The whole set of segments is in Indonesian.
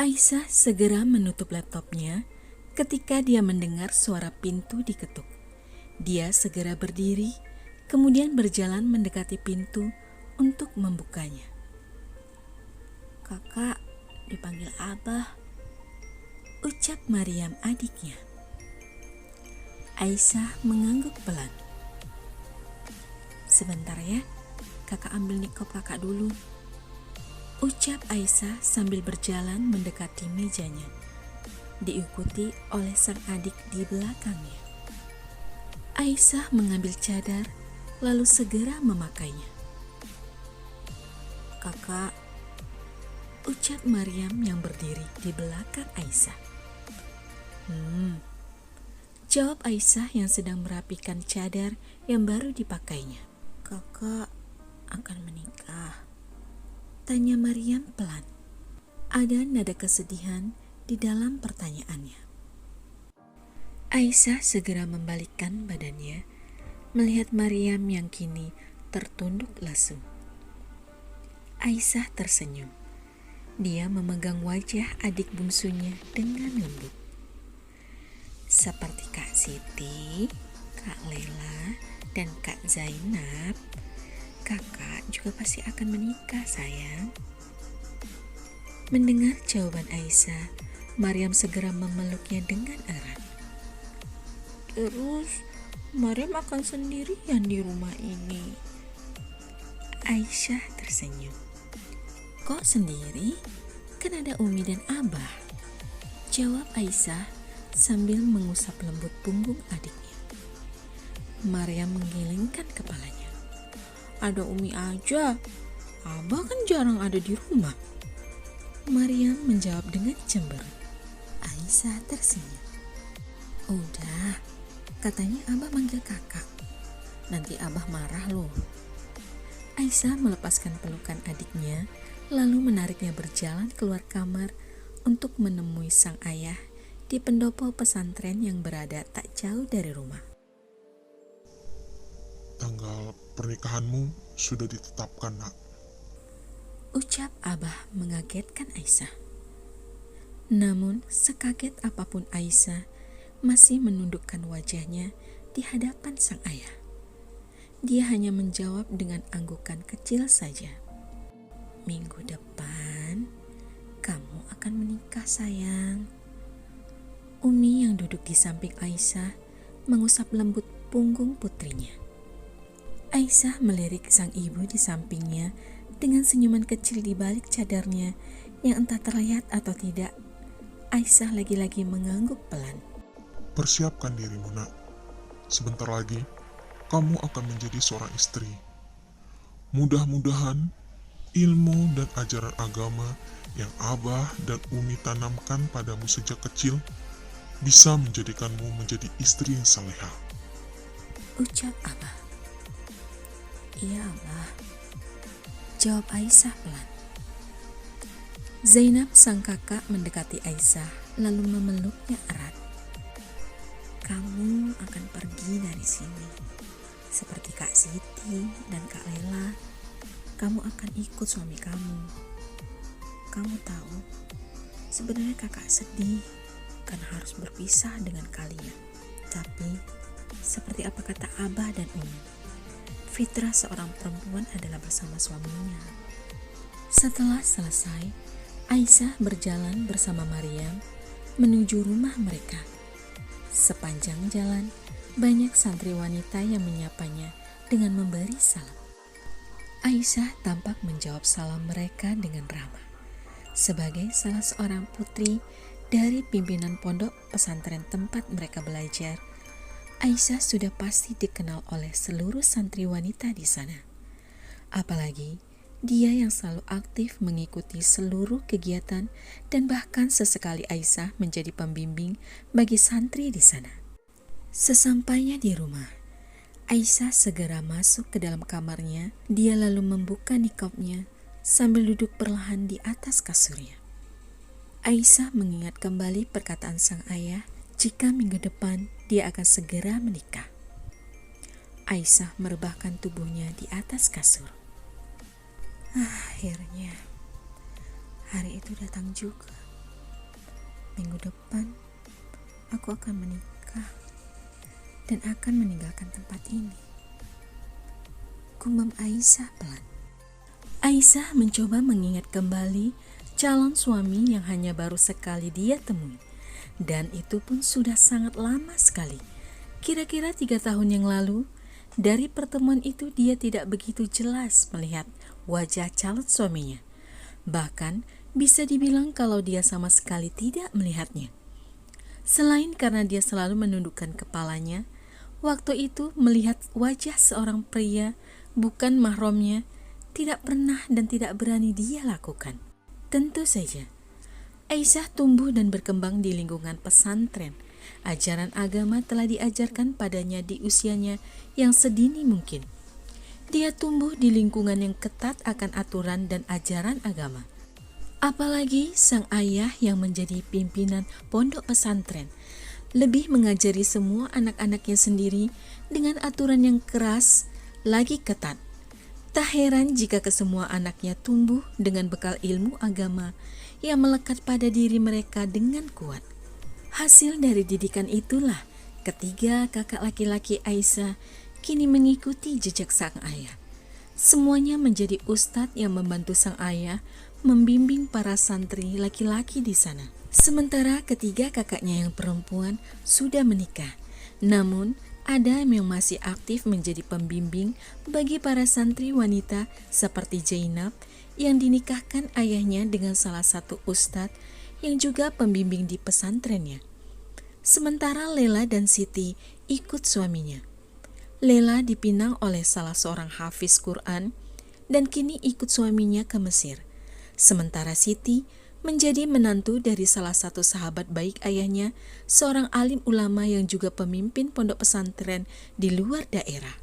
Aisyah segera menutup laptopnya ketika dia mendengar suara pintu diketuk. Dia segera berdiri, kemudian berjalan mendekati pintu untuk membukanya. "Kakak, dipanggil Abah," ucap Maryam adiknya. Aisyah mengangguk pelan. "Sebentar ya, kakak ambil nikob kakak dulu," ucap Aisyah sambil berjalan mendekati mejanya, diikuti oleh sang adik di belakangnya. Aisyah mengambil cadar lalu segera memakainya. "Kakak," ucap Maryam yang berdiri di belakang Aisyah. Jawab Aisyah yang sedang merapikan cadar yang baru dipakainya. "Kakak akan menikah?" tanya Maryam pelan. Ada nada kesedihan di dalam pertanyaannya. Aisyah segera membalikkan badannya, melihat Maryam yang kini tertunduk lesu. Aisyah tersenyum. Dia memegang wajah adik bungsunya dengan lembut. "Seperti Kak Siti, Kak Lela, dan Kak Zainab, kakak juga pasti akan menikah, sayang." Mendengar jawaban Aisyah, Maryam segera memeluknya dengan erat. "Terus, Maryam akan sendirian di rumah ini?" Aisyah tersenyum. "Kok sendiri? Kan ada Umi dan Abah," jawab Aisyah sambil mengusap lembut punggung adiknya. Maryam menggelengkan kepalanya. "Ada Umi aja, Abah kan jarang ada di rumah." Maryam menjawab dengan cemberut. Aisyah tersenyum. "Udah, katanya Abah manggil kakak. Nanti Abah marah loh." Aisyah melepaskan pelukan adiknya, lalu menariknya berjalan keluar kamar untuk menemui sang ayah di pendopo pesantren yang berada tak jauh dari rumah. "Tanggal pernikahanmu sudah ditetapkan, Nak," ucap Abah mengagetkan Aisyah. Namun sekaget apapun Aisyah masih menundukkan wajahnya di hadapan sang ayah. Dia hanya menjawab dengan anggukan kecil saja. "Minggu depan kamu akan menikah, sayang." Umi yang duduk di samping Aisyah mengusap lembut punggung putrinya. Aisyah melirik sang ibu di sampingnya dengan senyuman kecil di balik cadarnya yang entah terlihat atau tidak. Aisyah lagi-lagi mengangguk pelan. "Persiapkan dirimu, Nak. Sebentar lagi, kamu akan menjadi seorang istri. Mudah-mudahan ilmu dan ajaran agama yang Abah dan Umi tanamkan padamu sejak kecil bisa menjadikanmu menjadi istri yang salehah," Ucap Abah. "Iya, Abah," jawab Aisyah pelan. Zainab sang kakak mendekati Aisyah lalu memeluknya erat. "Kamu akan pergi dari sini. Seperti Kak Siti dan Kak Lela, kamu akan ikut suami kamu. Kamu tahu, sebenarnya kakak sedih karena harus berpisah dengan kalian. Tapi, seperti apa kata Abah dan Umi, fitrah seorang perempuan adalah bersama suaminya." Setelah selesai, Aisyah berjalan bersama Maryam menuju rumah mereka. Sepanjang jalan, banyak santri wanita yang menyapanya dengan memberi salam. Aisyah tampak menjawab salam mereka dengan ramah. Sebagai salah seorang putri dari pimpinan pondok pesantren tempat mereka belajar, Aisyah sudah pasti dikenal oleh seluruh santri wanita di sana. Apalagi dia yang selalu aktif mengikuti seluruh kegiatan dan bahkan sesekali Aisyah menjadi pembimbing bagi santri di sana. Sesampainya di rumah, Aisyah segera masuk ke dalam kamarnya. Dia lalu membuka nikabnya sambil duduk perlahan di atas kasurnya. Aisyah mengingat kembali perkataan sang ayah jika minggu depan dia akan segera menikah. Aisyah merebahkan tubuhnya di atas kasur. Akhirnya hari itu datang juga. minggu depan aku akan menikah dan akan meninggalkan tempat ini. Gumam Aisyah pelan. Aisyah mencoba mengingat kembali calon suami yang hanya baru sekali dia temui. Dan itu pun sudah sangat lama sekali. Kira-kira 3 tahun yang lalu. Dari pertemuan itu dia tidak begitu jelas melihat wajah calon suaminya. Bahkan bisa dibilang kalau dia sama sekali tidak melihatnya. Selain karena dia selalu menundukkan kepalanya, waktu itu melihat wajah seorang pria bukan mahramnya tidak pernah dan tidak berani dia lakukan. Tentu saja, Aisyah tumbuh dan berkembang di lingkungan pesantren. Ajaran agama telah diajarkan padanya di usianya yang sedini mungkin. Dia tumbuh di lingkungan yang ketat akan aturan dan ajaran agama. Apalagi sang ayah yang menjadi pimpinan pondok pesantren lebih mengajari semua anak-anaknya sendiri dengan aturan yang keras lagi ketat. Tak heran jika kesemua anaknya tumbuh dengan bekal ilmu agama yang melekat pada diri mereka dengan kuat. Hasil dari didikan itulah ketiga kakak laki-laki Aisyah kini mengikuti jejak sang ayah. Semuanya menjadi ustadz yang membantu sang ayah membimbing para santri laki-laki di sana. Sementara ketiga kakaknya yang perempuan sudah menikah. Namun ada yang masih aktif menjadi pembimbing bagi para santri wanita seperti Zainab yang dinikahkan ayahnya dengan salah satu ustadz yang juga pembimbing di pesantrennya. Sementara Lela dan Siti ikut suaminya. Lela dipinang oleh salah seorang hafiz Quran dan kini ikut suaminya ke Mesir. Sementara Siti menjadi menantu dari salah satu sahabat baik ayahnya, seorang alim ulama yang juga pemimpin pondok pesantren di luar daerah.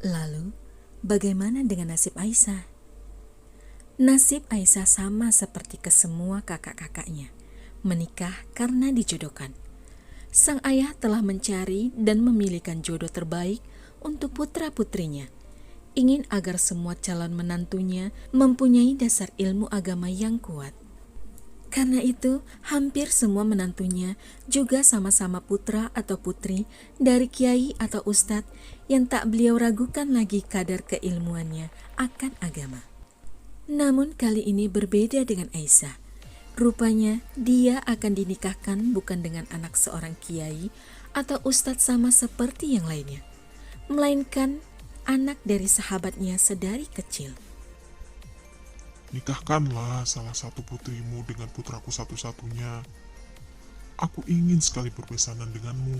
Lalu, bagaimana dengan nasib Aisyah? Nasib Aisyah sama seperti kesemua kakak-kakaknya, menikah karena dijodohkan. Sang ayah telah mencari dan memilihkan jodoh terbaik untuk putra-putrinya. Ingin agar semua calon menantunya mempunyai dasar ilmu agama yang kuat. Karena itu, hampir semua menantunya juga sama-sama putra atau putri dari kiai atau ustadz yang tak beliau ragukan lagi kadar keilmuannya akan agama. Namun kali ini berbeda dengan Aisyah. Rupanya dia akan dinikahkan bukan dengan anak seorang kiai atau ustadz sama seperti yang lainnya, melainkan anak dari sahabatnya sedari kecil. Nikahkanlah salah satu putrimu dengan putraku satu-satunya. Aku ingin sekali berpesanan denganmu.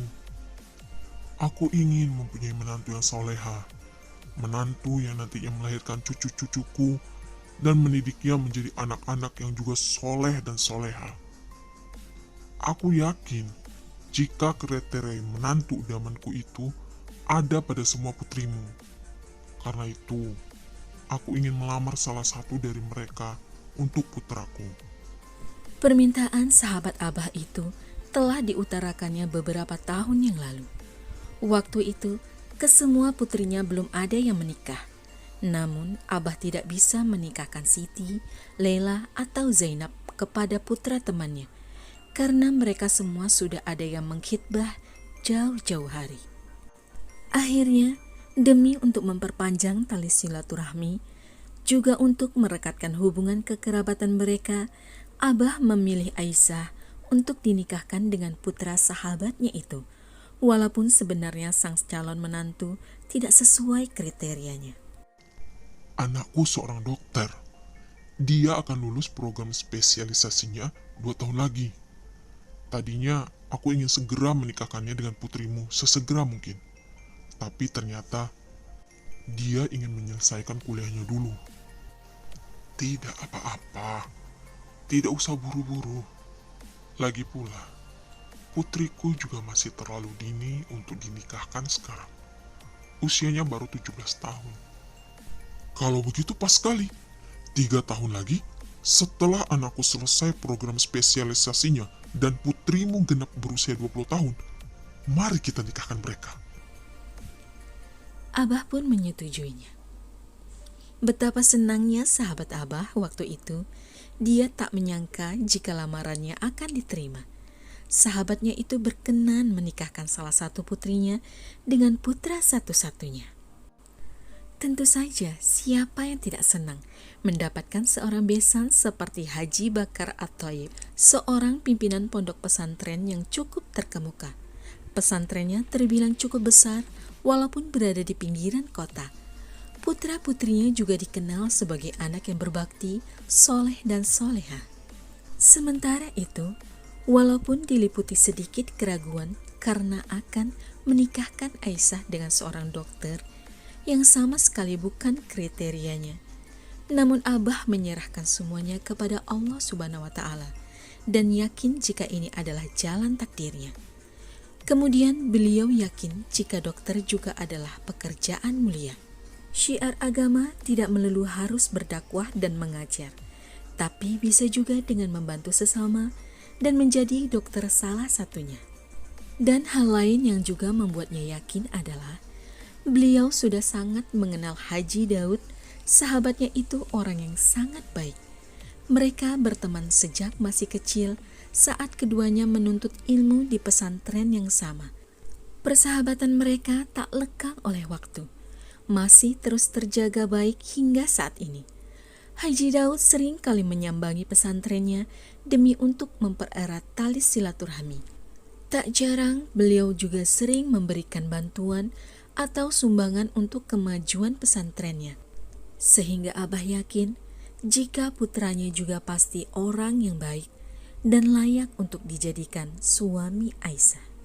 Aku ingin mempunyai menantu yang soleha, menantu yang nantinya melahirkan cucu-cucuku dan mendidiknya menjadi anak-anak yang juga soleh dan soleha. Aku yakin jika kriteria menantu idamanku itu ada pada semua putrimu. Karena itu, aku ingin melamar salah satu dari mereka untuk putraku. Permintaan sahabat Abah itu telah diutarakannya beberapa tahun yang lalu. Waktu itu, kesemua putrinya belum ada yang menikah. Namun, Abah tidak bisa menikahkan Siti, Lela, atau Zainab kepada putra temannya, karena mereka semua sudah ada yang mengkhitbah jauh-jauh hari. Akhirnya, demi untuk memperpanjang tali silaturahmi, juga untuk merekatkan hubungan kekerabatan mereka, Abah memilih Aisyah untuk dinikahkan dengan putra sahabatnya itu, walaupun sebenarnya sang calon menantu tidak sesuai kriterianya. Anakku seorang dokter. Dia akan lulus program spesialisasinya 2 tahun lagi. Tadinya aku ingin segera menikahkannya dengan putrimu sesegera mungkin. Tapi ternyata dia ingin menyelesaikan kuliahnya dulu. Tidak apa-apa. Tidak usah buru-buru. Lagi pula, putriku juga masih terlalu dini untuk dinikahkan sekarang. Usianya baru 17 tahun. Kalau begitu pas sekali. 3 tahun lagi, setelah anakku selesai program spesialisasinya dan putrimu genap berusia 20 tahun, mari kita nikahkan mereka. Abah pun menyetujuinya. Betapa senangnya sahabat Abah waktu itu Dia tak menyangka jika lamarannya akan diterima. Sahabatnya itu berkenan menikahkan salah satu putrinya dengan putra satu-satunya. Tentu saja siapa yang tidak senang mendapatkan seorang besan seperti Haji Bakar At-Thayyib, seorang pimpinan pondok pesantren yang cukup terkemuka. Pesantrennya terbilang cukup besar walaupun berada di pinggiran kota. Putra-putrinya juga dikenal sebagai anak yang berbakti, soleh dan soleha. Sementara itu, walaupun diliputi sedikit keraguan karena akan menikahkan Aisyah dengan seorang dokter yang sama sekali bukan kriterianya, namun Abah menyerahkan semuanya kepada Allah Subhanahu wa Ta'ala dan yakin jika ini adalah jalan takdirnya. Kemudian beliau yakin jika dokter juga adalah pekerjaan mulia. Syiar agama tidak melulu harus berdakwah dan mengajar, tapi bisa juga dengan membantu sesama dan menjadi dokter salah satunya. Dan hal lain yang juga membuatnya yakin adalah beliau sudah sangat mengenal Haji Daud, sahabatnya itu orang yang sangat baik. Mereka berteman sejak masih kecil saat keduanya menuntut ilmu di pesantren yang sama. Persahabatan mereka tak lekang oleh waktu, masih terus terjaga baik hingga saat ini. Haji Daud sering kali menyambangi pesantrennya demi untuk mempererat tali silaturahmi. Tak jarang beliau juga sering memberikan bantuan atau sumbangan untuk kemajuan pesantrennya. Sehingga Abah yakin jika putranya juga pasti orang yang baik dan layak untuk dijadikan suami Aisyah.